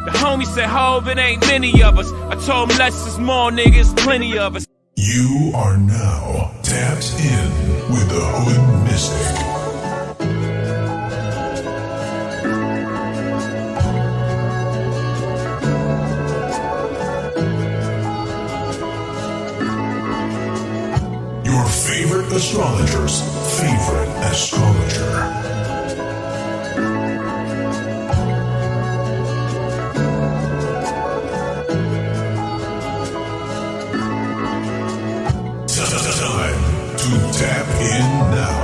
The homie said, Hov, it ain't many of us. I told him less is more, niggas, plenty of us. You are now tapped in with the Hood Mystic. Your favorite astrologer's favorite astrologer. Time to tap in now.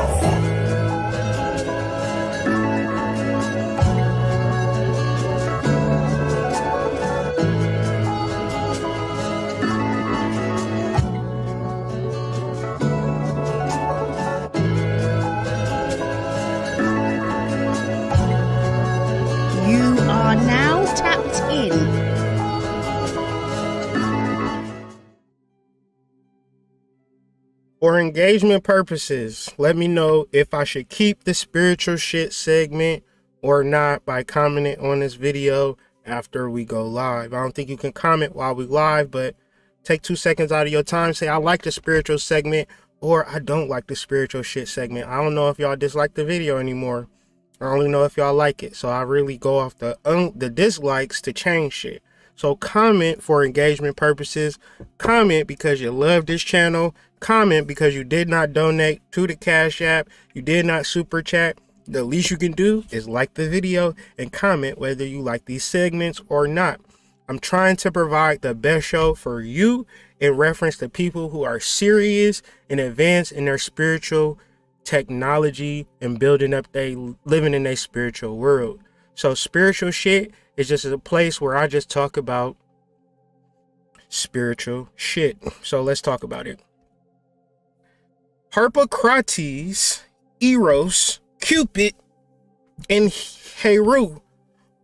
You are now tapped in. For engagement purposes, let me know if I should keep the spiritual shit segment or not by commenting on this video after we go live. I don't think you can comment while we live, but take 2 seconds out of your time. Say, I like the spiritual segment or I don't like the spiritual shit segment. I don't know if y'all dislike the video anymore. I only know if y'all like it. So I really go off the dislikes to change shit. So comment for engagement purposes. Comment because you love this channel. Comment because you did not donate to the Cash App. You did not super chat. The least you can do is like the video and comment whether you like these segments or not. I'm trying to provide the best show for you in reference to people who are serious and advanced in their spiritual technology and building up living in a spiritual world. So spiritual shit is just a place where I just talk about spiritual shit. So let's talk about it. Harpocrates, Eros, Cupid, and Heru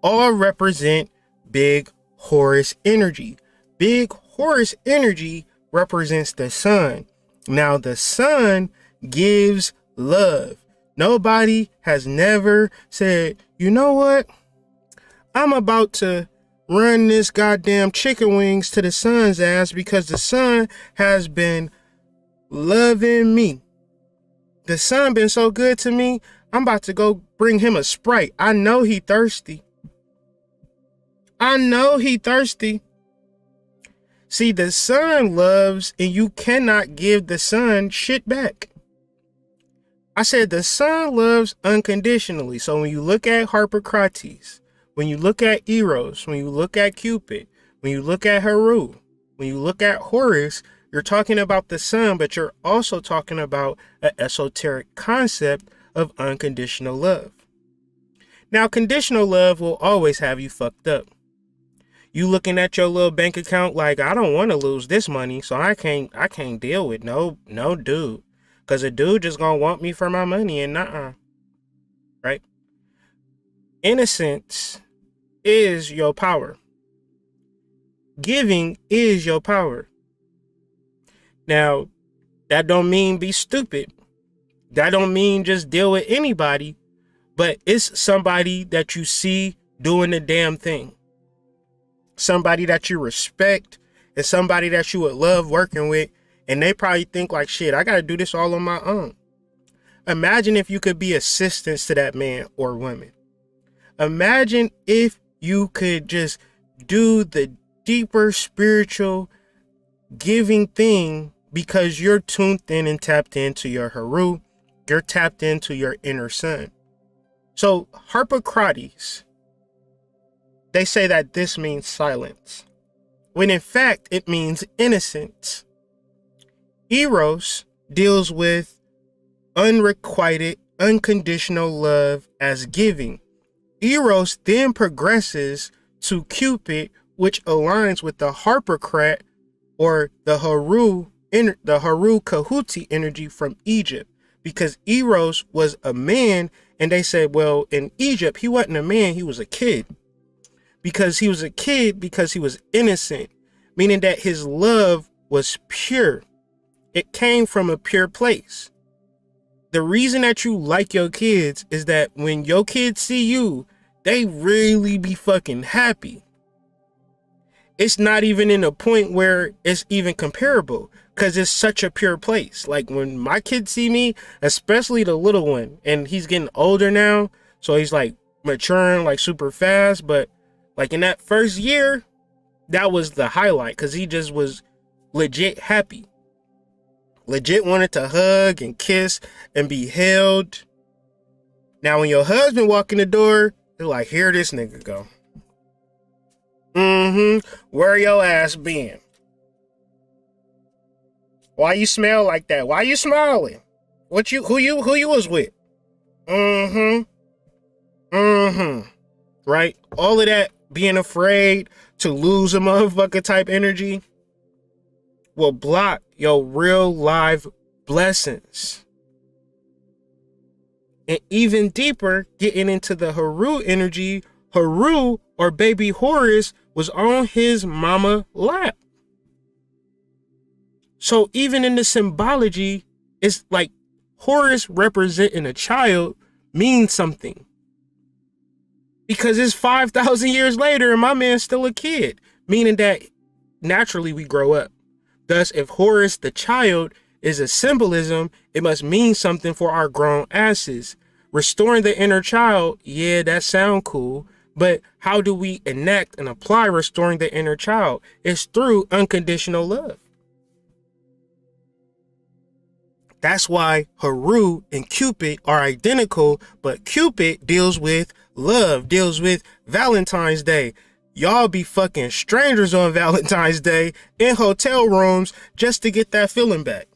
all represent big Horus energy. Big Horus energy represents the sun. Now the sun gives love. Nobody has never said, you know what? I'm about to run this goddamn chicken wings to the sun's ass because the sun has been loving me. The sun been so good to me. I'm about to go bring him a Sprite. I know he thirsty. I know he thirsty. See, the sun loves, and you cannot give the sun shit back. I said the sun loves unconditionally. So when you look at Harpocrates, when you look at Eros, when you look at Cupid, when you look at Heru, when you look at Horus, you're talking about the sun, but you're also talking about an esoteric concept of unconditional love. Now, conditional love will always have you fucked up. You looking at your little bank account like, I don't want to lose this money, so I can't deal with no dude. Because a dude just gonna want me for my money and right? Innocence is your power. Giving is your power. Now, that don't mean be stupid. That don't mean just deal with anybody, but it's somebody that you see doing the damn thing. Somebody that you respect and somebody that you would love working with, and they probably think like, shit, I gotta do this all on my own. Imagine if you could be assistants to that man or woman. Imagine if you could just do the deeper spiritual giving thing because you're tuned in and tapped into your Heru. You're tapped into your inner sun. So Harpocrates, they say that this means silence, when in fact it means innocence. Eros deals with unrequited, unconditional love as giving. Eros then progresses to Cupid, which aligns with the Harpocrat or the Heru Kahuti energy from Egypt, because Eros was a man, and they said, well, in Egypt, he wasn't a man, he was a kid. Because he was a kid, because he was innocent, meaning that his love was pure. It came from a pure place. The reason that you like your kids is that when your kids see you, they really be fucking happy. it's not even in a point where it's even comparable, because it's such a pure place. Like when my kids see me, especially the little one, and he's getting older now, so he's like maturing like super fast, but like in that first year, that was the highlight, because he just was legit happy. Legit wanted to hug and kiss and be held. Now when your husband walk in the door, they're like, here this nigga go. Where your ass been? Why you smell like that? Why you smiling? Who you was with? Right? All of that being afraid to lose a motherfucker type energy will block your real live blessings. And even deeper, getting into the Haru energy, Haru or baby Horus was on his mama lap. So even in the symbology, it's like Horus representing a child means something. Because it's 5,000 years later and my man's still a kid, meaning that naturally we grow up. Thus, if Horus the child is a symbolism, it must mean something for our grown asses. Restoring the inner child, yeah, that sound cool, but how do we enact and apply restoring the inner child? It's through unconditional love. That's why Haru and Cupid are identical, but Cupid deals with love, deals with Valentine's Day. Y'all be fucking strangers on Valentine's Day in hotel rooms just to get that feeling back.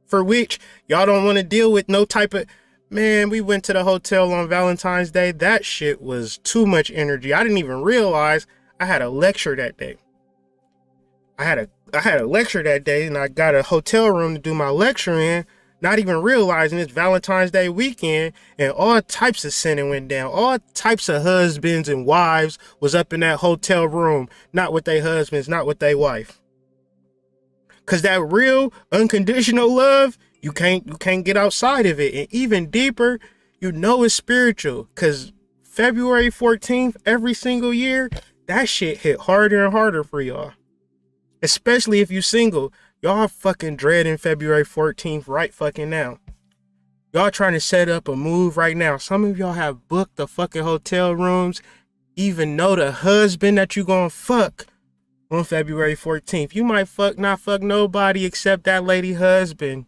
For which y'all don't want to deal with no type of, man, we went to the hotel on Valentine's Day. That shit was too much energy. I didn't even realize I had a lecture that day. I had a lecture that day and I got a hotel room to do my lecture in, not even realizing it's Valentine's Day weekend and all types of sinning went down. All types of husbands and wives was up in that hotel room, not with their husbands, not with their wife. Cause that real unconditional love, you can't get outside of it. And even deeper, you know it's spiritual. Cause February 14th, every single year, that shit hit harder and harder for y'all. Especially if you single. Y'all fucking dreading February 14th right fucking now. Y'all trying to set up a move right now. Some of y'all have booked the fucking hotel rooms, even know the husband that you gonna fuck on February 14th. You might not fuck nobody except that lady husband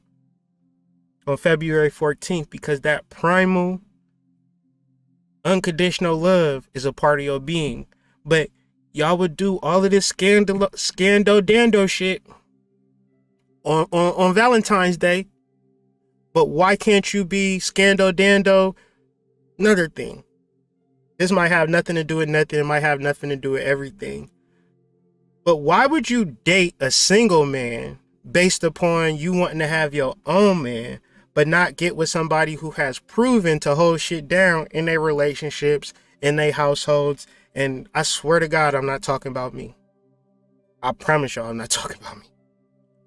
on February 14th, because that primal unconditional love is a part of your being. But y'all would do all of this scando dando shit on Valentine's Day. But why can't you be scando dando another thing? This might have nothing to do with nothing. It might have nothing to do with everything. But why would you date a single man based upon you wanting to have your own man, but not get with somebody who has proven to hold shit down in their relationships, in their households? And I swear to God, I'm not talking about me. I promise y'all, I'm not talking about me.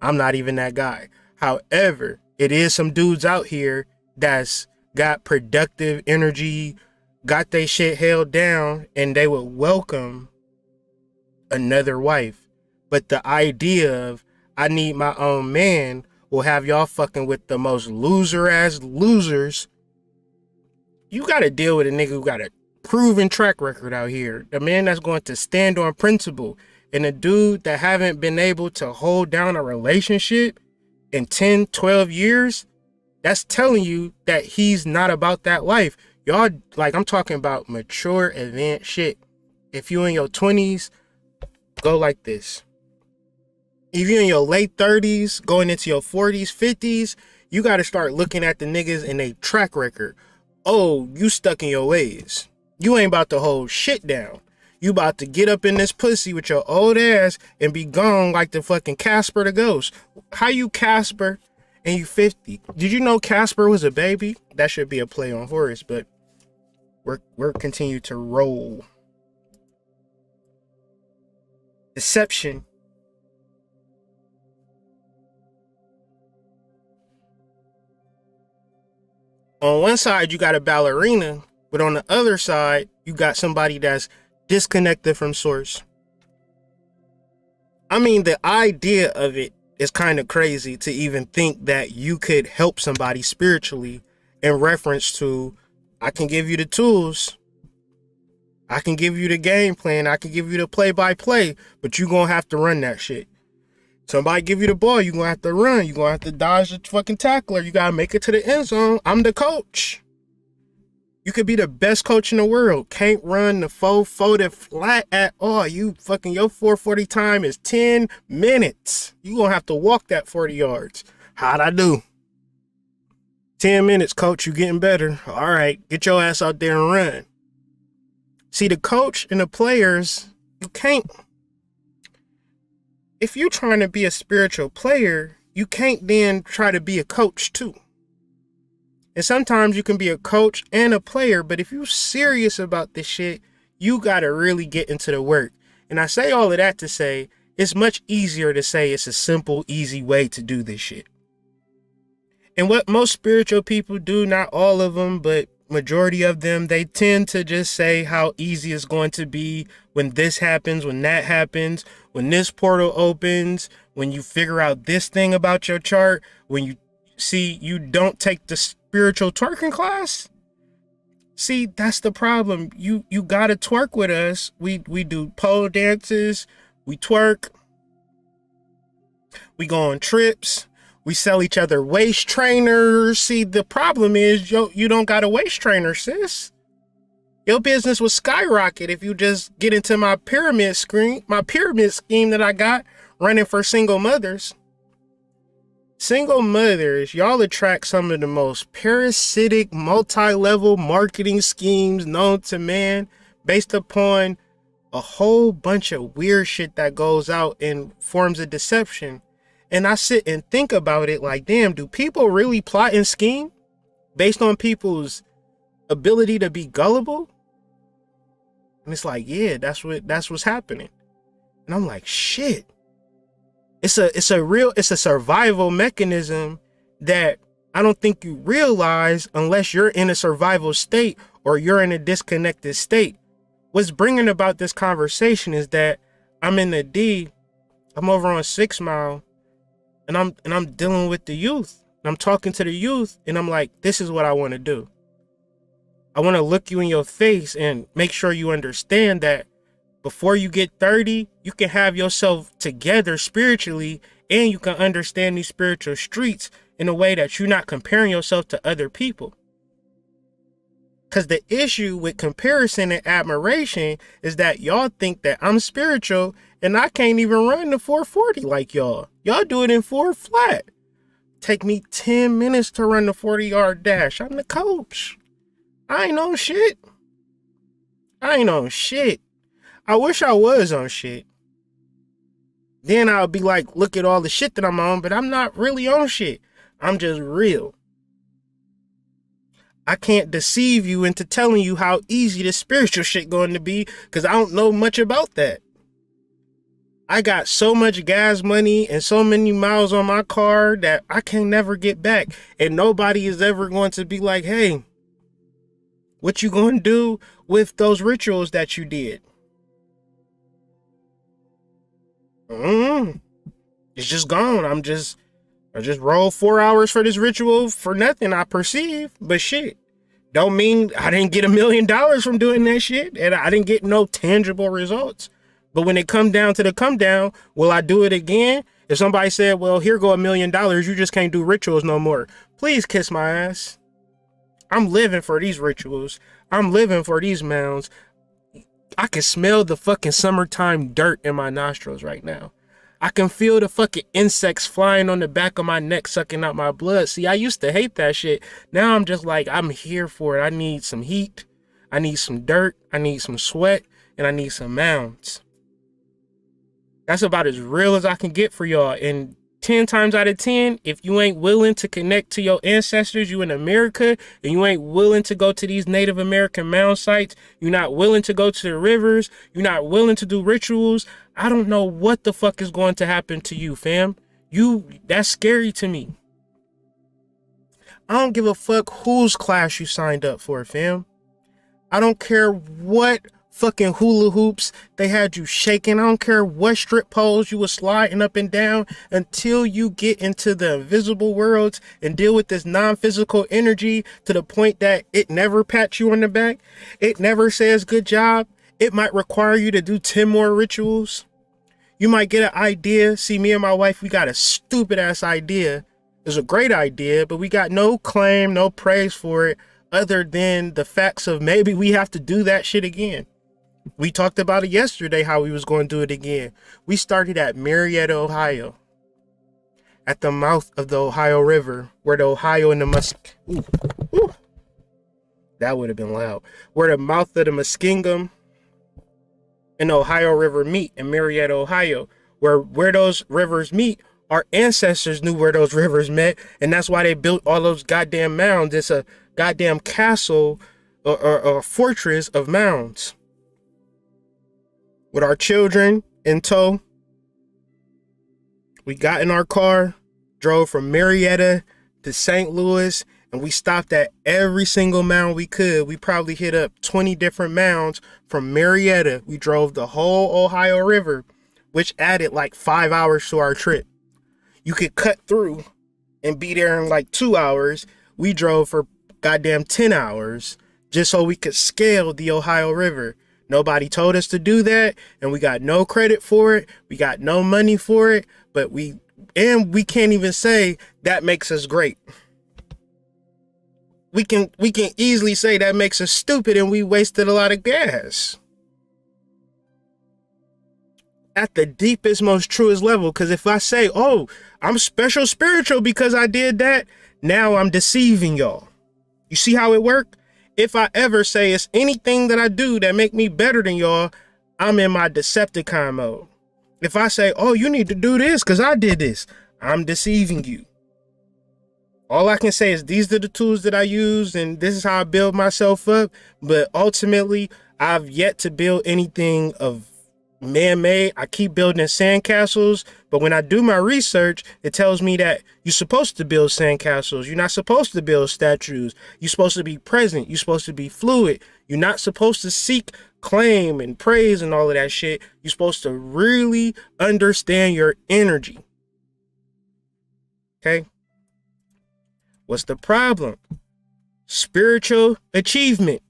I'm not even that guy. However, it is some dudes out here that's got productive energy, got they shit held down, and they would welcome another wife. But the idea of I need my own man will have y'all fucking with the most loser ass losers. You gotta deal with a nigga who got a proven track record out here. The man that's going to stand on principle. And a dude that haven't been able to hold down a relationship in 10, 12 years, that's telling you that he's not about that life. Y'all, like, I'm talking about mature, advanced shit. If you in your 20s, go like this. If you're in your late 30s, going into your 40s, 50s, you got to start looking at the niggas in a track record. Oh, you stuck in your ways. You ain't about to hold shit down. You about to get up in this pussy with your old ass and be gone like the fucking Casper the Ghost. How you Casper and you 50? Did you know Casper was a baby? That should be a play on Horus, but we're continue to roll. Deception. On one side, you got a ballerina, but on the other side, you got somebody that's disconnected from source. I mean, the idea of it is kind of crazy to even think that you could help somebody spiritually in reference to, I can give you the tools, I can give you the game plan, I can give you the play-by-play, but you're going to have to run that shit. Somebody give you the ball, you're going to have to run. You're going to have to dodge the fucking tackler. You got to make it to the end zone. I'm the coach. You could be the best coach in the world. Can't run the 440 flat at all. You fucking, your 440 time is 10 minutes. You going to have to walk that 40 yards. How'd I do? 10 minutes, coach. You getting better. All right. Get your ass out there and run. See, the coach and the players, you can't. If you're trying to be a spiritual player, you can't then try to be a coach too. And sometimes you can be a coach and a player, but if you're serious about this shit, you got to really get into the work. And I say all of that to say, it's much easier to say it's a simple, easy way to do this shit. And what most spiritual people do, not all of them, but majority of them, they tend to just say how easy it's going to be when this happens, when that happens, when this portal opens, when you figure out this thing about your chart, when you see you don't take the spiritual twerking class. See, that's the problem. You gotta twerk with us. We do pole dances, we twerk, we go on trips, we sell each other waist trainers. See, the problem is you don't got a waist trainer, sis. Your business would skyrocket if you just get into my pyramid scheme that I got running for single mothers. Single mothers, y'all attract some of the most parasitic, multi-level marketing schemes known to man based upon a whole bunch of weird shit that goes out in forms of deception. And I sit and think about it like, damn, do people really plot and scheme based on people's ability to be gullible? And it's like, yeah, that's what's happening. And I'm like, shit. It's a survival mechanism that I don't think you realize unless you're in a survival state or you're in a disconnected state. What's bringing about this conversation is that I'm in the D, I'm over on 6 Mile, and I'm dealing with the youth. I'm talking to the youth, and I'm like, this is what I want to do. I want to look you in your face and make sure you understand that before you get 30, you can have yourself together spiritually, and you can understand these spiritual streets in a way that you're not comparing yourself to other people. Because the issue with comparison and admiration is that y'all think that I'm spiritual and I can't even run the 440 like y'all. Y'all do it in 4 flat. Take me 10 minutes to run the 40-yard dash. I'm the coach. I ain't on shit. I wish I was on shit. Then I'll be like, look at all the shit that I'm on, but I'm not really on shit. I'm just real. I can't deceive you into telling you how easy this spiritual shit going to be because I don't know much about that. I got so much gas money and so many miles on my car that I can never get back. And nobody is ever going to be like, hey, what you going to do with those rituals that you did? It's just gone. I just rolled 4 hours for this ritual for nothing, I perceive. But shit, don't mean I didn't get $1 million from doing that shit, and I didn't get no tangible results. But when it come down to the come down, will I do it again? If somebody said, well, here go $1 million, you just can't do rituals no more. Please kiss my ass. I'm living for these rituals. I'm living for these mounds. I can smell the fucking summertime dirt in my nostrils right now. I can feel the fucking insects flying on the back of my neck, sucking out my blood. See, I used to hate that shit. Now I'm just like, I'm here for it. I need some heat. I need some dirt. I need some sweat. And I need some mounds. That's about as real as I can get for y'all. And 10 times out of 10, if you ain't willing to connect to your ancestors, you in America, and you ain't willing to go to these Native American mound sites, you're not willing to go to the rivers, you're not willing to do rituals, I don't know what the fuck is going to happen to you, fam. That's scary to me. I don't give a fuck whose class you signed up for, fam. I don't care what fucking hula hoops. They had you shaking. I don't care what strip poles you were sliding up and down until you get into the invisible worlds and deal with this non-physical energy to the point that it never pats you on the back. It never says good job. It might require you to do 10 more rituals. You might get an idea. See, me and my wife, we got a stupid ass idea. It's a great idea, but we got no claim, no praise for it other than the facts of maybe we have to do that shit again. We talked about it yesterday, how we was going to do it again. We started at Marietta, Ohio, at the mouth of the Ohio River, where the Ohio and the that would have been loud. Where the mouth of the Muskingum and the Ohio River meet in Marietta, Ohio. Where those rivers meet, our ancestors knew where those rivers met, and that's why they built all those goddamn mounds. It's a goddamn castle or fortress of mounds. With our children in tow, we got in our car, drove from Marietta to St. Louis, and we stopped at every single mound we could. We probably hit up 20 different mounds from Marietta. We drove the whole Ohio River, which added like 5 hours to our trip. You could cut through and be there in like 2 hours. We drove for goddamn 10 hours just so we could scale the Ohio River. Nobody told us to do that, and we got no credit for it. We got no money for it, but we can't even say that makes us great. We can easily say that makes us stupid and we wasted a lot of gas. At the deepest, most truest level, because if I say, oh, I'm special spiritual because I did that, now I'm deceiving y'all. You see how it worked? If I ever say it's anything that I do that make me better than y'all, I'm in my Decepticon mode. If I say, oh, you need to do this because I did this, I'm deceiving you. All I can say is these are the tools that I use and this is how I build myself up. But ultimately, I've yet to build anything of man-made. I keep building sandcastles, but when I do my research, it tells me that you're supposed to build sandcastles. You're not supposed to build statues. You're supposed to be present. You're supposed to be fluid. You're not supposed to seek claim and praise and all of that shit. You're supposed to really understand your energy. Okay? What's the problem? Spiritual achievement.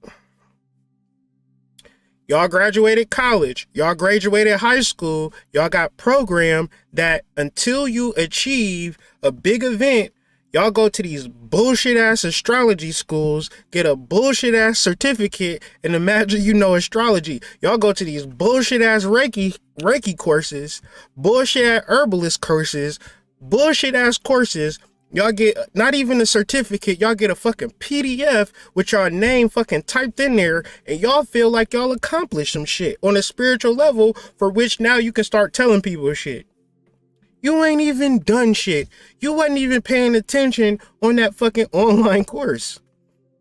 Y'all graduated college, y'all graduated high school, y'all got programmed that until you achieve a big event, y'all go to these bullshit ass astrology schools, get a bullshit ass certificate, and imagine you know astrology. Y'all go to these bullshit ass Reiki courses, bullshit ass herbalist courses, bullshit ass courses. Y'all get not even a certificate, y'all get a fucking PDF with y'all name fucking typed in there, and y'all feel like y'all accomplished some shit on a spiritual level for which now you can start telling people shit. You ain't even done shit. You wasn't even paying attention on that fucking online course.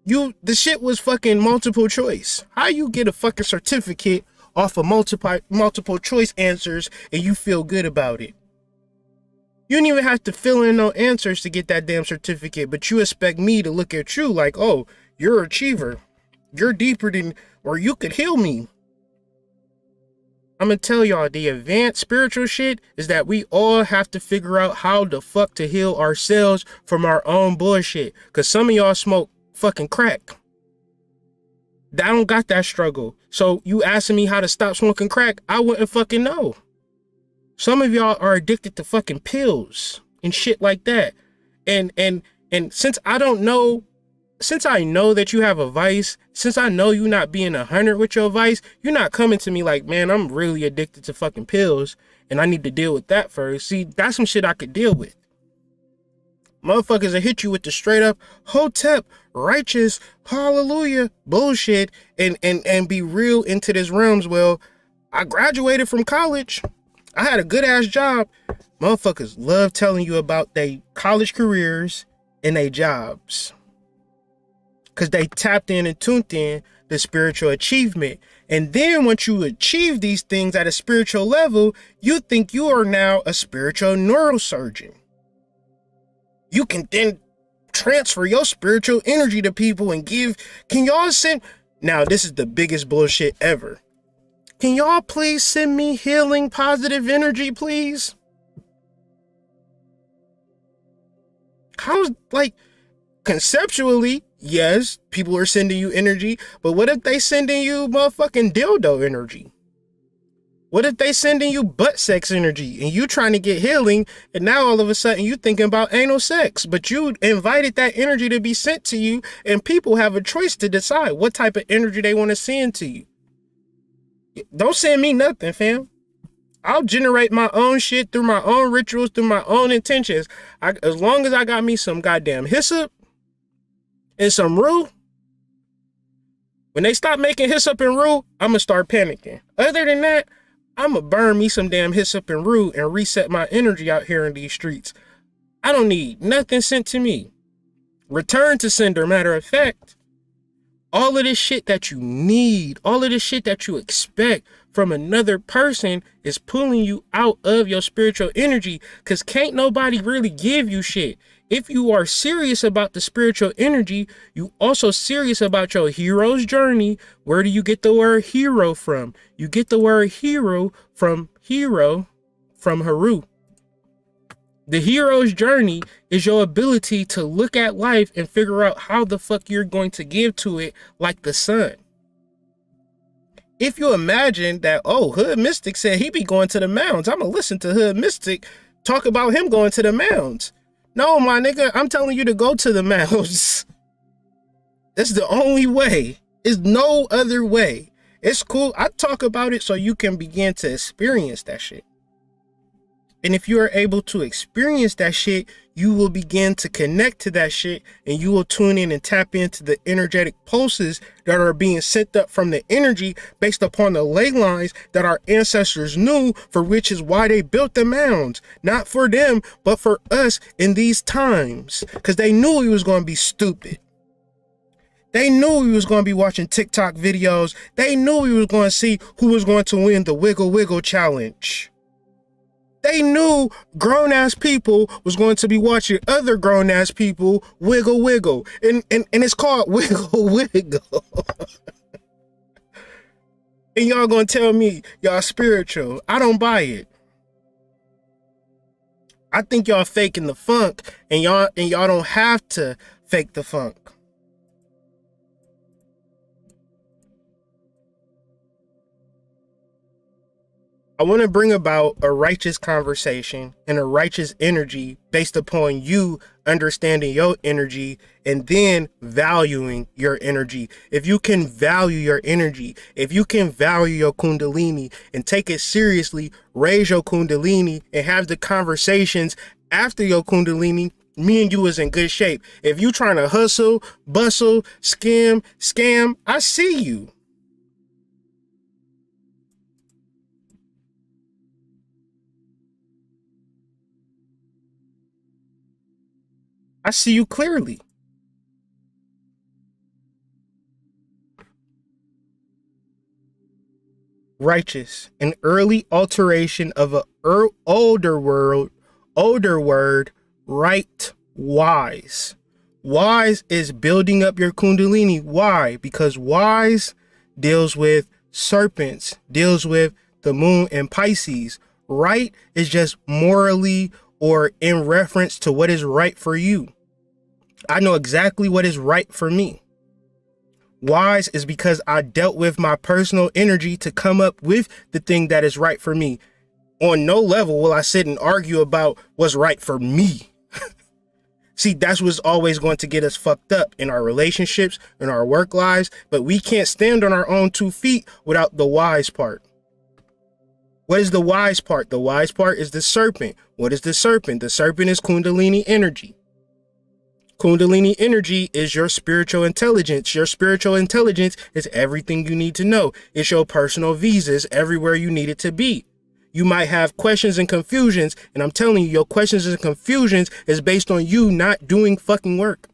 The shit was fucking multiple choice. How you get a fucking certificate off of multiple choice answers and you feel good about it? You don't even have to fill in no answers to get that damn certificate, but you expect me to look at you like, oh, you're an achiever. You're deeper than, or you could heal me. I'm gonna tell y'all the advanced spiritual shit is that we all have to figure out how the fuck to heal ourselves from our own bullshit. Cause some of y'all smoke fucking crack. I don't got that struggle. So you asking me how to stop smoking crack, I wouldn't fucking know. Some of y'all are addicted to fucking pills and shit like that. And since I know that you have a vice, since I know you not being 100 with your vice, you're not coming to me like, man, I'm really addicted to fucking pills and I need to deal with that first. See, that's some shit I could deal with. Motherfuckers will hit you with the straight up hotep, righteous, hallelujah bullshit and be real into this realms. Well, I graduated from college. I had a good ass job. Motherfuckers love telling you about their college careers and their jobs. Cause they tapped in and tuned in the spiritual achievement. And then once you achieve these things at a spiritual level, you think you are now a spiritual neurosurgeon. You can then transfer your spiritual energy to people and give, can y'all send? Now this is the biggest bullshit ever. Can y'all please send me healing, positive energy, please? How's, like, conceptually, yes, people are sending you energy, but what if they sending you motherfucking dildo energy? What if they sending you butt sex energy and you trying to get healing, and now all of a sudden you thinking about anal sex, but you invited that energy to be sent to you, and people have a choice to decide what type of energy they want to send to you. Don't send me nothing, fam. I'll generate my own shit through my own rituals, through my own intentions. As long as I got me some goddamn hyssop and some rue. When they stop making hyssop and rue, I'm gonna start panicking. Other than that, I'm gonna burn me some damn hyssop and rue and reset my energy out here in these streets. I don't need nothing sent to me. Return to sender, matter of fact. All of this shit that you need, all of this shit that you expect from another person is pulling you out of your spiritual energy, because can't nobody really give you shit. If you are serious about the spiritual energy, you also serious about your hero's journey. Where do you get the word hero from? You get the word hero from Haru. The hero's journey is your ability to look at life and figure out how the fuck you're going to give to it, like the sun. If you imagine that, oh, Hood Mystic said he be going to the mounds, I'm gonna listen to Hood Mystic talk about him going to the mounds. No, my nigga, I'm telling you to go to the mounds. That's the only way. There's no other way. It's cool. I talk about it so you can begin to experience that shit. And if you are able to experience that shit, you will begin to connect to that shit, and you will tune in and tap into the energetic pulses that are being sent up from the energy based upon the ley lines that our ancestors knew, for which is why they built the mounds. Not for them, but for us in these times. Because they knew we was going to be stupid. They knew we was going to be watching TikTok videos. They knew we was going to see who was going to win the Wiggle Wiggle Challenge. They knew grown-ass people was going to be watching other grown-ass people wiggle wiggle. And it's called Wiggle Wiggle. And y'all gonna tell me y'all spiritual. I don't buy it. I think y'all faking the funk, and y'all don't have to fake the funk. I want to bring about a righteous conversation and a righteous energy based upon you understanding your energy and then valuing your energy. If you can value your energy, if you can value your kundalini and take it seriously, raise your kundalini and have the conversations after your kundalini, me and you is in good shape. If you trying to hustle, bustle, scam, I see you. I see you clearly. Righteous, an early alteration of a older word, right, wise. Wise is building up your kundalini. Why? Because wise deals with serpents, deals with the moon and Pisces. Right is just morally or in reference to what is right for you. I know exactly what is right for me. Wise is because I dealt with my personal energy to come up with the thing that is right for me. On no level will I sit and argue about what's right for me. See, that's what's always going to get us fucked up in our relationships, in our work lives, but we can't stand on our own 2 feet without the wise part. What is the wise part? The wise part is the serpent. What is the serpent? The serpent is kundalini energy. Kundalini energy is your spiritual intelligence. Your spiritual intelligence is everything you need to know. It's your personal visas everywhere you need it to be. You might have questions and confusions, and I'm telling you, your questions and confusions is based on you not doing fucking work.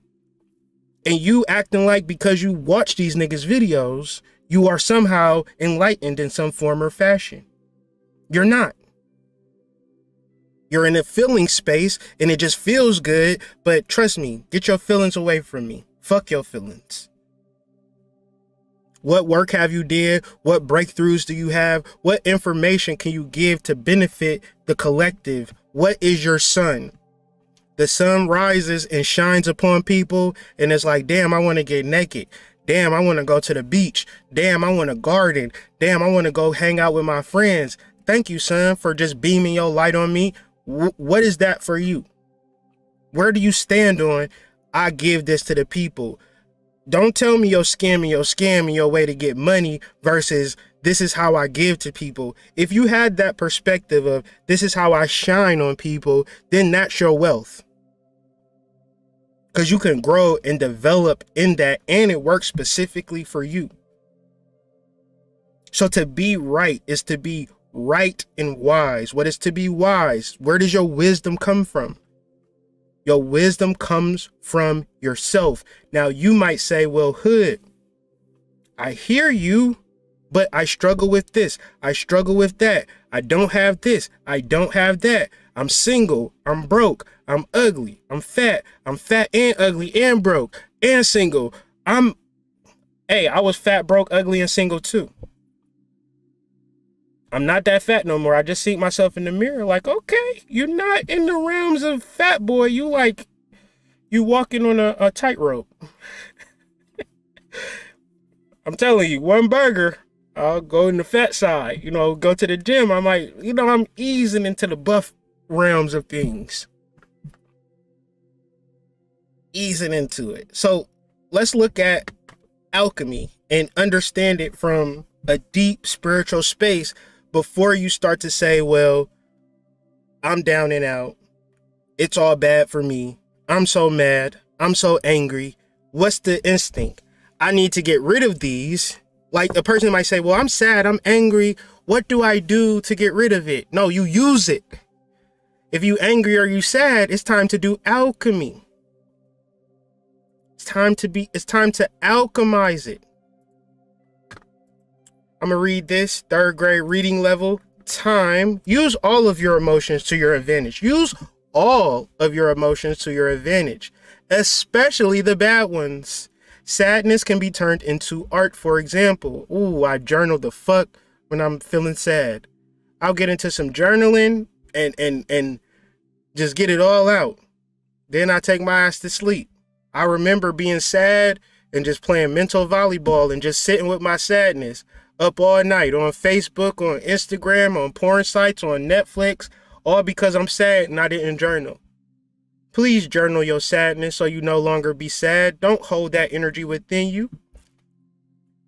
And you acting like because you watch these niggas' videos, you are somehow enlightened in some form or fashion. You're not. You're in a feeling space and it just feels good, but trust me, get your feelings away from me. Fuck your feelings. What work have you did? What breakthroughs do you have? What information can you give to benefit the collective? What is your sun? The sun rises and shines upon people, and it's like, damn, I want to get naked. Damn, I want to go to the beach. Damn, I want to garden. Damn, I want to go hang out with my friends. Thank you, sun, for just beaming your light on me. What is that for you? Where do you stand on, I give this to the people? Don't tell me you're scamming your way to get money versus this is how I give to people. If you had that perspective of this is how I shine on people, then that's your wealth. Because you can grow and develop in that, and it works specifically for you. So to be right is to be right and wise. What is to be wise? Where does your wisdom come from? Your wisdom comes from yourself. Now you might say, well, Hood, I hear you, but I struggle with this. I struggle with that. I don't have this. I don't have that. I'm single. I'm broke. I'm ugly. I'm fat. I'm fat and ugly and broke and single. Hey, I was fat, broke, ugly, and single too. I'm not that fat no more. I just see myself in the mirror like, okay, you're not in the realms of fat boy. You walking on a tightrope. I'm telling you, one burger, I'll go in the fat side, go to the gym. I might, I'm easing into the buff realms of things. Easing into it. So let's look at alchemy and understand it from a deep spiritual space before you start to say, well, I'm down and out. It's all bad for me. I'm so mad. I'm so angry. What's the instinct? I need to get rid of these. Like a person might say, well, I'm sad. I'm angry. What do I do to get rid of it? No, you use it. If you angry or you sad, it's time to do alchemy. It's time to alchemize it. I'm going to read this, 3rd grade reading level. Time. Use all of your emotions to your advantage. Use all of your emotions to your advantage, especially the bad ones. Sadness can be turned into art, for example. Ooh, I journal the fuck when I'm feeling sad. I'll get into some journaling and just get it all out. Then I take my ass to sleep. I remember being sad and just playing mental volleyball and just sitting with my sadness up all night on Facebook, on Instagram, on porn sites, on Netflix, all because I'm sad and I didn't journal. Please journal your sadness so you no longer be sad. Don't hold that energy within you.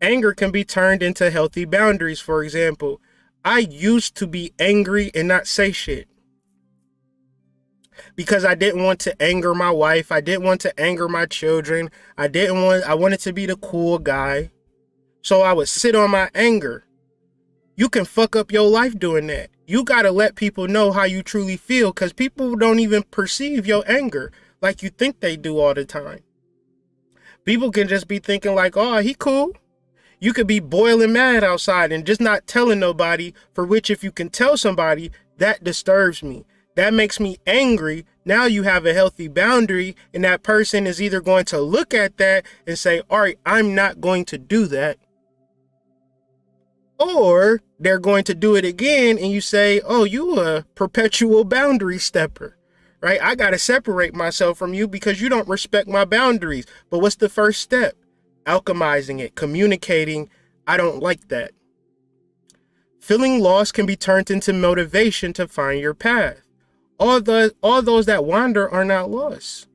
Anger can be turned into healthy boundaries, for example. I used to be angry and not say shit because I didn't want to anger my wife. I didn't want to anger my children. I wanted to be the cool guy. So I would sit on my anger. You can fuck up your life doing that. You got to let people know how you truly feel because people don't even perceive your anger like you think they do all the time. People can just be thinking like, oh, he cool. You could be boiling mad outside and just not telling nobody, for which if you can tell somebody, that disturbs me. That makes me angry. Now you have a healthy boundary and that person is either going to look at that and say, all right, I'm not going to do that. Or they're going to do it again and you say, oh, you a perpetual boundary stepper, right? I got to separate myself from you because you don't respect my boundaries. But what's the first step? Alchemizing it, communicating, I don't like that. Feeling lost can be turned into motivation to find your path. All those that wander are not lost.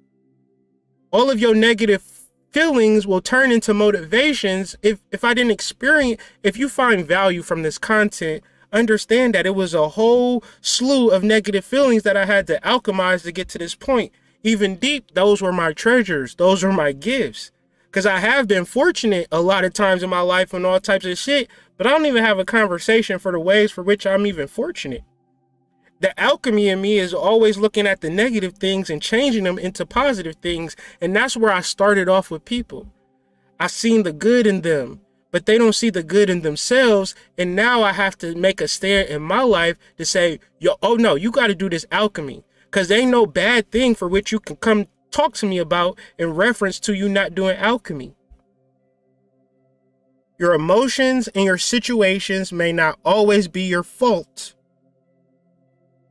All of your negative feelings will turn into motivations. If I didn't experience, if you find value from this content, understand that it was a whole slew of negative feelings that I had to alchemize to get to this point. Even deep, those were my treasures. Those were my gifts. Because I have been fortunate a lot of times in my life on all types of shit, but I don't even have a conversation for the ways for which I'm even fortunate. The alchemy in me is always looking at the negative things and changing them into positive things. And that's where I started off with people. I seen the good in them, but they don't see the good in themselves. And now I have to make a stand in my life to say, yo, oh no, you got to do this alchemy. Because there ain't no bad thing for which you can come talk to me about in reference to you not doing alchemy. Your emotions and your situations may not always be your fault.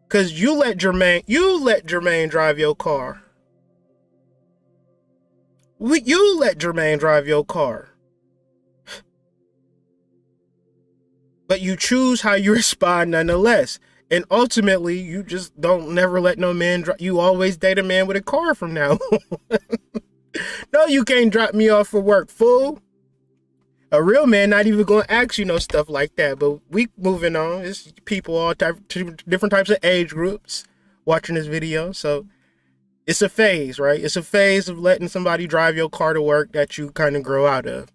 Cause you let Jermaine drive your car. You let Jermaine drive your car. But you choose how you respond nonetheless. And ultimately, you just don't never let no man drive. You always date a man with a car from now on. No, you can't drop me off for work, fool. A real man not even going to ask you no stuff like that. But we moving on. It's people all different types of age groups watching this video. So it's a phase, right? It's a phase of letting somebody drive your car to work that you kind of grow out of.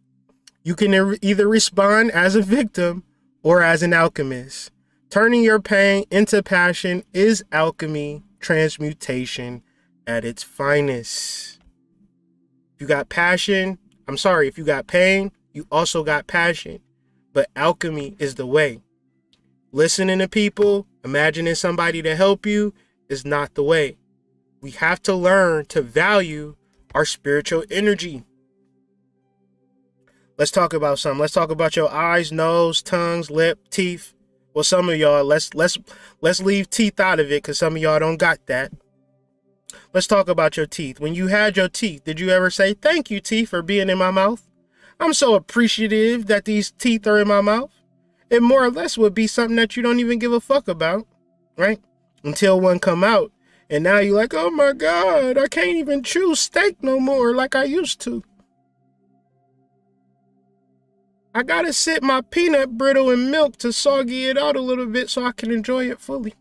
You can either respond as a victim or as an alchemist. Turning your pain into passion is alchemy, transmutation at its finest. If you got passion, if you got pain, you also got passion. But alchemy is the way. Listening to people, imagining somebody to help you is not the way. We have to learn to value our spiritual energy. Let's talk about something. Let's talk about your eyes, nose, tongues, lip, teeth. Well, some of y'all, let's leave teeth out of it because some of y'all don't got that. Let's talk about your teeth. When you had your teeth, did you ever say, thank you, teeth, for being in my mouth? I'm so appreciative that these teeth are in my mouth. It more or less would be something that you don't even give a fuck about, right? Until one come out. And now you're like, oh my God, I can't even chew steak no more like I used to. I gotta sip my peanut brittle in milk to soggy it out a little bit so I can enjoy it fully.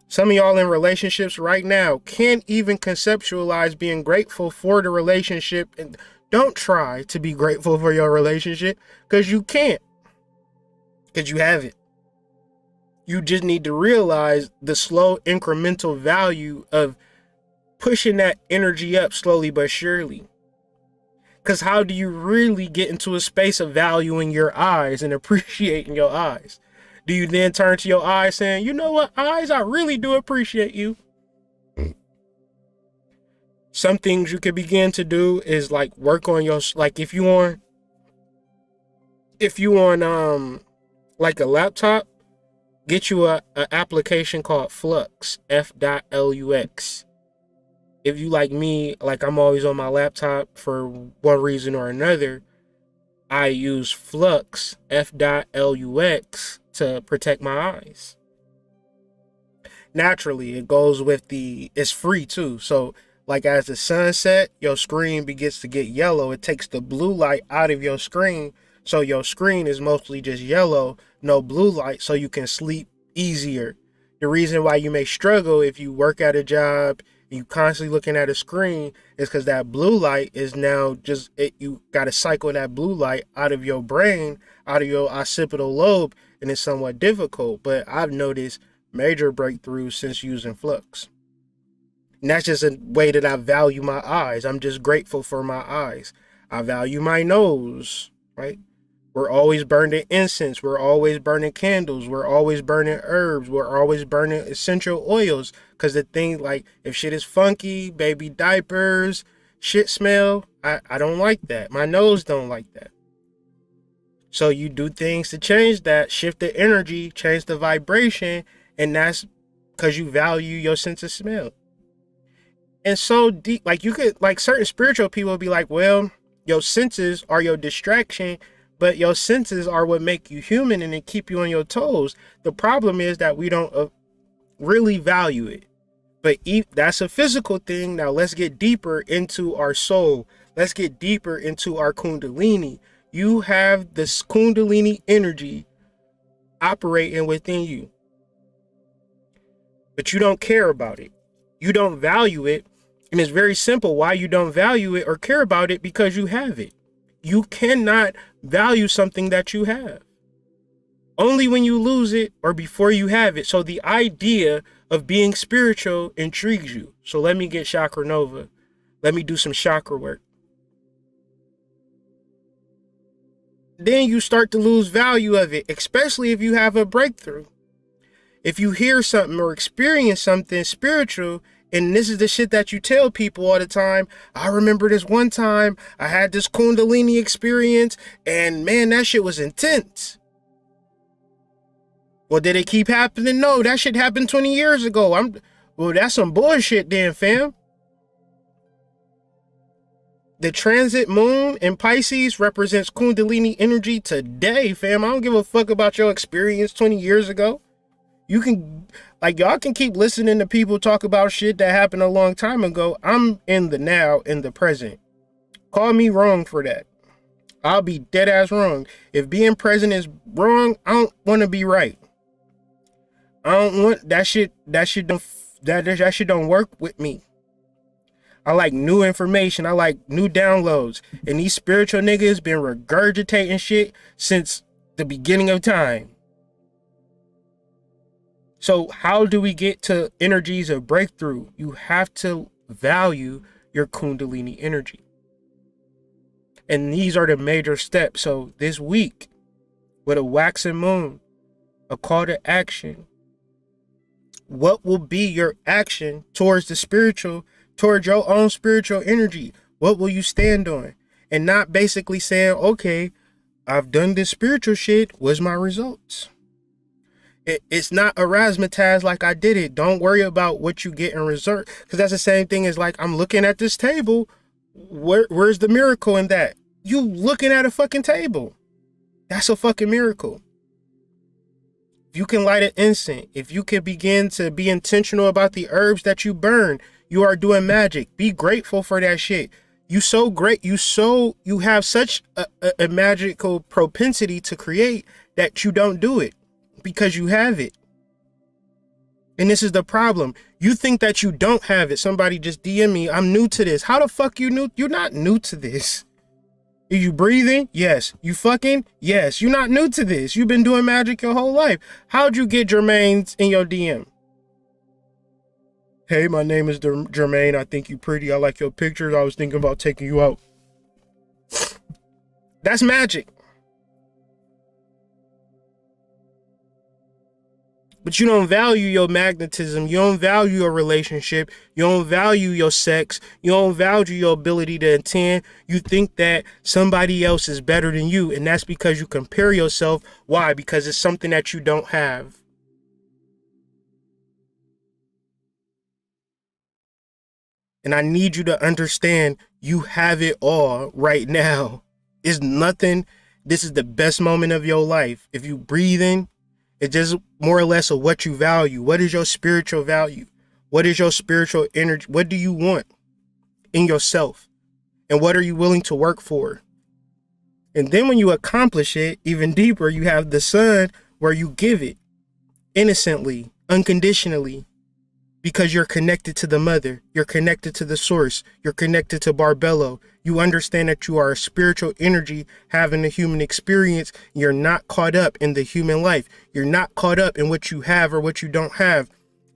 Some of y'all in relationships right now can't even conceptualize being grateful for the relationship. And don't try to be grateful for your relationship because you can't. Because you have it. You just need to realize the slow incremental value of pushing that energy up slowly but surely. Because how do you really get into a space of valuing your eyes and appreciating your eyes? Do you then turn to your eyes saying, you know what, eyes, I really do appreciate you? Some things you can begin to do is like work on your, like if you on like a laptop, get you a application called Flux, F.LUX. If you like me, like I'm always on my laptop for one reason or another, I use Flux, F.LUX, to protect my eyes. Naturally, it goes with it's free too. So like as the sun set, your screen begins to get yellow. It takes the blue light out of your screen. So your screen is mostly just yellow, no blue light, so you can sleep easier. The reason why you may struggle if you work at a job, you constantly looking at a screen, is because that blue light is now you got to cycle that blue light out of your brain, out of your occipital lobe, and it's somewhat difficult. But I've noticed major breakthroughs since using Flux. And that's just a way that I value my eyes. I'm just grateful for my eyes. I value my nose, right? We're always burning incense. We're always burning candles. We're always burning herbs. We're always burning essential oils. Because the thing, like, if shit is funky, baby diapers, shit smell, I don't like that. My nose don't like that. So you do things to change that, shift the energy, change the vibration, and that's because you value your sense of smell. And so deep, like you could, like certain spiritual people be like, well, your senses are your distraction, but your senses are what make you human and they keep you on your toes. The problem is that we don't really value it. But that's a physical thing. Now let's get deeper into our soul. Let's get deeper into our kundalini. You have this kundalini energy operating within you, but you don't care about it. You don't value it. And it's very simple why you don't value it or care about it, because you have it. You cannot value something that you have. Only when you lose it or before you have it. So the idea of being spiritual intrigues you. So let me get Chakra Nova. Let me do some chakra work. Then you start to lose value of it, especially if you have a breakthrough. If you hear something or experience something spiritual And this is the shit that you tell people all the time. I remember this one time I had this kundalini experience and man, that shit was intense. Well, did it keep happening? No, that shit happened 20 years ago. Well, that's some bullshit then, fam. The transit moon in Pisces represents kundalini energy today, fam. I don't give a fuck about your experience 20 years ago. You can, like, y'all can keep listening to people talk about shit that happened a long time ago. I'm in the now, in the present. Call me wrong for that. I'll be dead ass wrong. If being present is wrong, I don't want to be right. I don't want that shit. That shit don't work with me. I like new information. I like new downloads. And these spiritual niggas been regurgitating shit since the beginning of time. So how do we get to energies of breakthrough? You have to value your kundalini energy. And these are the major steps. So this week, with a waxing moon, a call to action, what will be your action towards the spiritual, towards your own spiritual energy? What will you stand on? And not basically saying, okay, I've done this spiritual shit. What's my results? It's not a razzmatazz like I did it. Don't worry about what you get in reserve. Because that's the same thing as like, I'm looking at this table. Where's the miracle in that? You looking at a fucking table. That's a fucking miracle. If you can light an incense, if you can begin to be intentional about the herbs that you burn, you are doing magic. Be grateful for that shit. You so great. You have such a magical propensity to create that you don't do it. Because you have it. And this is the problem. You think that you don't have it. Somebody just DM me, I'm new to this. How the fuck you new? You're not new to this. Are you breathing? Yes. You fucking? Yes. You're not new to this. You've been doing magic your whole life. How'd you get Jermaine's in your DM? Hey, my name is Jermaine. I think you pretty. I like your pictures. I was thinking about taking you out. That's magic. But you don't value your magnetism. You don't value your relationship. You don't value your sex. You don't value your ability to attend. You think that somebody else is better than you. And that's because you compare yourself. Why? Because it's something that you don't have. And I need you to understand you have it all right now. It's nothing. This is the best moment of your life. If you breathe in, it's just more or less of what you value. What is your spiritual value? What is your spiritual energy? What do you want in yourself? And what are you willing to work for? And then when you accomplish it, even deeper, you have the sun where you give it innocently, unconditionally, because you're connected to the mother. You're connected to the source. You're connected to Barbello. You understand that you are a spiritual energy having a human experience. You're not caught up in the human life. You're not caught up in what you have or what you don't have.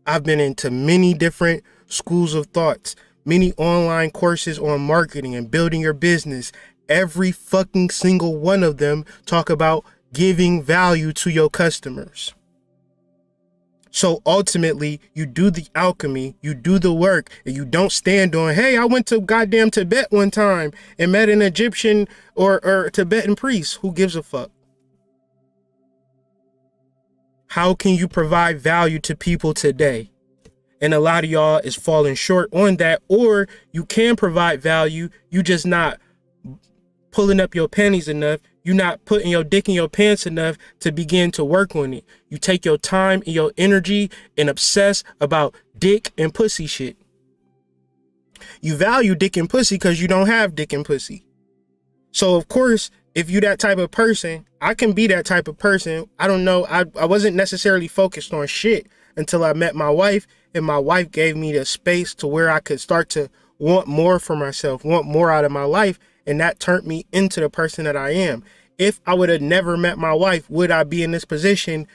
I've been into many different schools of thoughts, many online courses on marketing and building your business. Every fucking single one of them talk about giving value to your customers. So ultimately, you do the alchemy, you do the work, and you don't stand on, hey, I went to goddamn Tibet one time and met an Egyptian or Tibetan priest. Who gives a fuck? How can you provide value to people today? And a lot of y'all is falling short on that, or you can provide value, you just not pulling up your panties enough. You're not putting your dick in your pants enough to begin to work on it. You take your time and your energy and obsess about dick and pussy shit. You value dick and pussy because you don't have dick and pussy. So of course, if you that type of person, I can be that type of person. I don't know. I wasn't necessarily focused on shit until I met my wife, and my wife gave me the space to where I could start to want more for myself, want more out of my life. And that turned me into the person that I am. If I would have never met my wife, would I be in this position?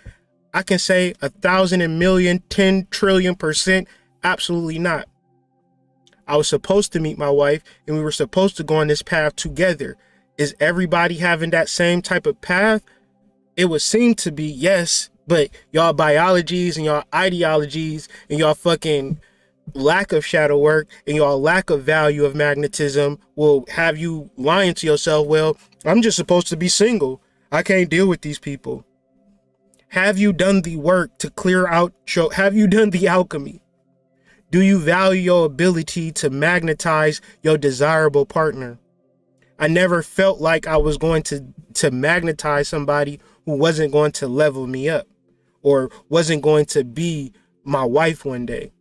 I can say 1,000 and million, 10 trillion%, absolutely not. I was supposed to meet my wife and we were supposed to go on this path together. Is everybody having that same type of path? It would seem to be, yes, but y'all biologies and y'all ideologies and y'all fucking lack of shadow work and your lack of value of magnetism will have you lying to yourself, well, I'm just supposed to be single. I can't deal with these people. Have you done the work to clear out have you done the alchemy? Do you value your ability to magnetize your desirable partner? I never felt like I was going to magnetize somebody who wasn't going to level me up or wasn't going to be my wife one day.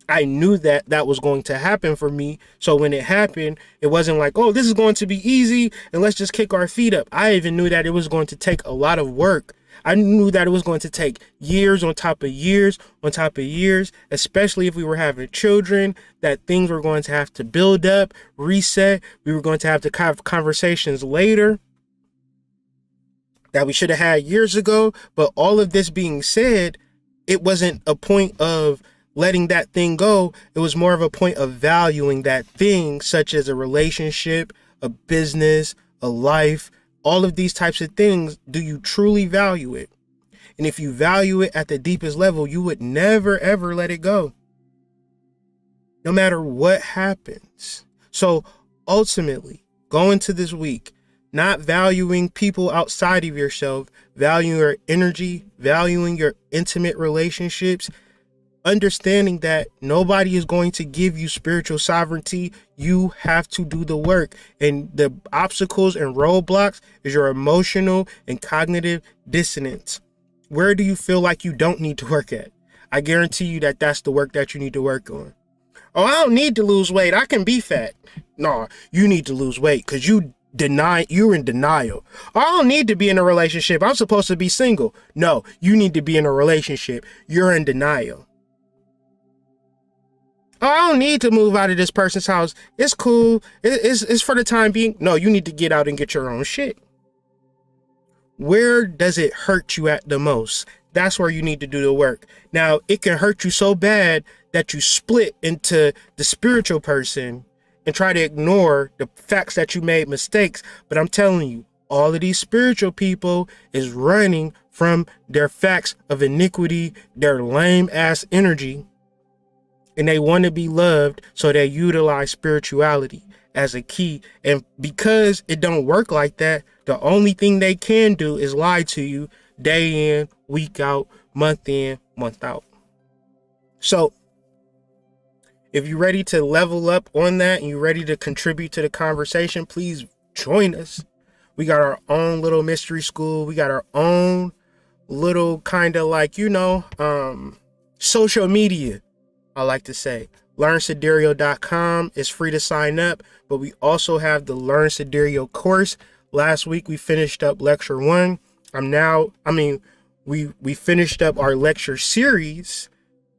I knew that was going to happen for me. So when it happened, it wasn't like, oh, this is going to be easy and let's just kick our feet up. I even knew that it was going to take a lot of work. I knew that it was going to take years on top of years on top of years, especially if we were having children, that things were going to have to build up, reset. We were going to have conversations later that we should have had years ago. But all of this being said, it wasn't a point of letting that thing go. It was more of a point of valuing that thing, such as a relationship, a business, a life, all of these types of things. Do you truly value it? And if you value it at the deepest level, you would never, ever let it go, no matter what happens. So ultimately, go into this week, not valuing people outside of yourself, valuing your energy, valuing your intimate relationships, understanding that nobody is going to give you spiritual sovereignty. You have to do the work. And the obstacles and roadblocks is your emotional and cognitive dissonance. Where do you feel like you don't need to work at? I guarantee you that that's the work that you need to work on. Oh, I don't need to lose weight. I can be fat. No, you need to lose weight because you're in denial. I don't need to be in a relationship. I'm supposed to be single. No, you need to be in a relationship. You're in denial. Oh, I don't need to move out of this person's house. It's cool. It's for the time being. No, you need to get out and get your own shit. Where does it hurt you at the most? That's where you need to do the work. Now, it can hurt you so bad that you split into the spiritual person and try to ignore the facts that you made mistakes. But I'm telling you, all of these spiritual people is running from their facts of iniquity, their lame ass energy. And they want to be loved, so they utilize spirituality as a key. And because it don't work like that, the only thing they can do is lie to you day in, week out, month in, month out. So if you're ready to level up on that and you're ready to contribute to the conversation, please join us. We got our own little mystery school. We got our own little kind of like, social media. I like to say LearnSidereal.com is free to sign up, but we also have the Learn Sidereal course. Last week we finished up lecture 1. We finished up our lecture series.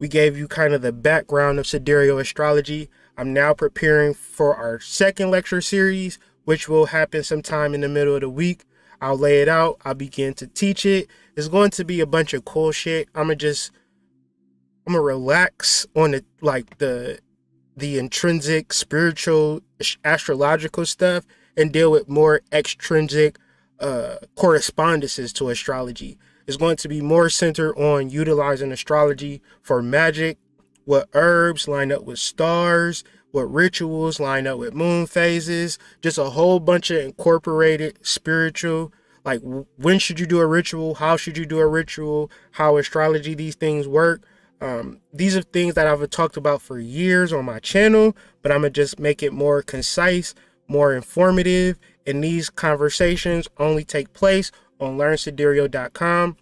We gave you kind of the background of sidereal astrology. I'm now preparing for our second lecture series, which will happen sometime in the middle of the week. I'll lay it out. I'll begin to teach it. It's going to be a bunch of cool shit. I'm gonna relax on the intrinsic spiritual astrological stuff and deal with more extrinsic correspondences to astrology. It's going to be more centered on utilizing astrology for magic, what herbs line up with stars, what rituals line up with moon phases, just a whole bunch of incorporated spiritual, like when should you do a ritual, how should you do a ritual, how astrology, these things work. These are things that I've talked about for years on my channel, but I'm gonna just make it more concise, more informative, and these conversations only take place on LearnSidereal.com.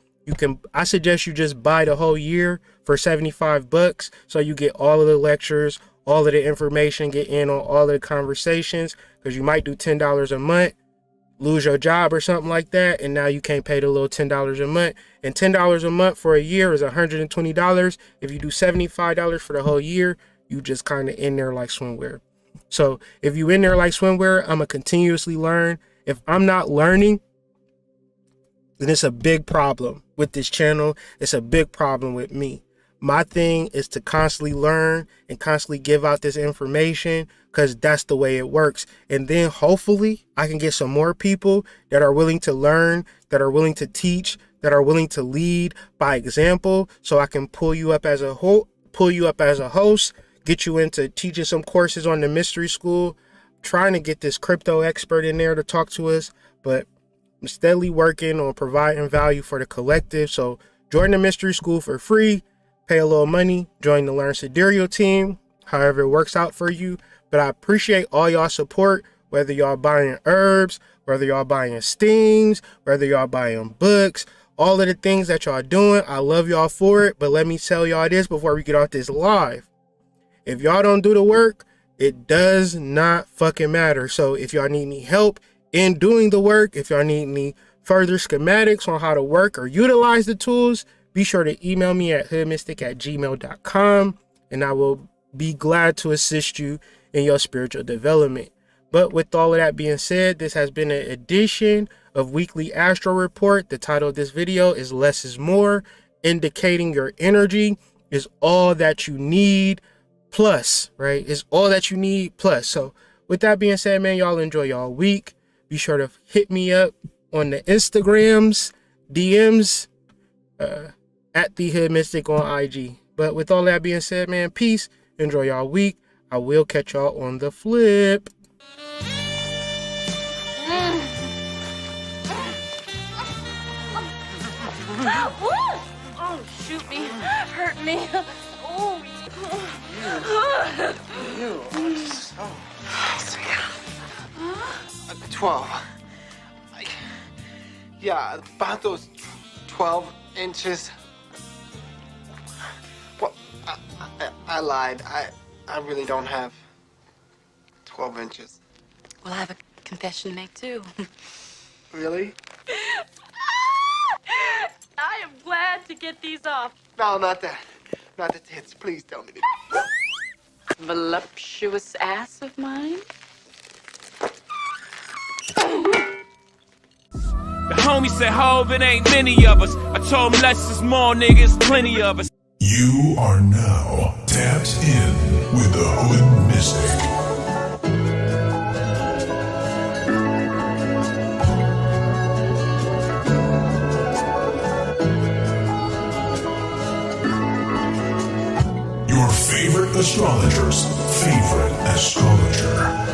I suggest you just buy the whole year for $75, so you get all of the lectures, all of the information, get in on all of the conversations, because you might do $10 a month, lose your job or something like that, and now you can't pay the little $10 a month. And $10 a month for a year is $120. If you do $75 for the whole year, you just kind of in there like swimwear. So if you in there like swimwear, I'm gonna continuously learn. If I'm not learning, then it's a big problem with this channel. It's a big problem with me. My thing is to constantly learn and constantly give out this information, because that's the way it works. And then hopefully I can get some more people that are willing to learn, that are willing to teach, that are willing to lead by example, so I can pull you up as a host, get you into teaching some courses on the mystery school. Trying to get this crypto expert in there to talk to us, but I'm steadily working on providing value for the collective. So join the mystery school for free, pay a little money, join the Learn Sidereal team, however it works out for you. But I appreciate all y'all support, whether y'all buying herbs, whether y'all buying stings, whether y'all buying books, all of the things that y'all doing. I love y'all for it. But let me tell y'all this before we get off this live. If y'all don't do the work, it does not fucking matter. So if y'all need any help in doing the work, if y'all need any further schematics on how to work or utilize the tools, be sure to email me at hoodmystic@gmail.com, and I will be glad to assist you in your spiritual development. But with all of that being said, this has been an edition of Weekly Astro Report. The title of this video is Less is More, indicating your energy is all that you need plus, right? It's all that you need plus. So with that being said, man, y'all enjoy y'all week. Be sure to hit me up on the Instagrams, DMs, at the Hood Mystic on IG. But with all that being said, man, peace. Enjoy y'all week. I will catch y'all on the flip. Oh, shoot me, hurt me. Oh. You are so... 12. Yeah, about those 12 inches. Well, I lied. I really don't have 12 inches. Well, I have a confession to make, too. Really? I am glad to get these off. No, not that. Not the tits. Please tell me that. Voluptuous ass of mine. The homie said, Hov, it ain't many of us. I told him less is more, niggas, plenty of us. You are now tapped in with the Hood Mystic. Your favorite astrologer's favorite astrologer.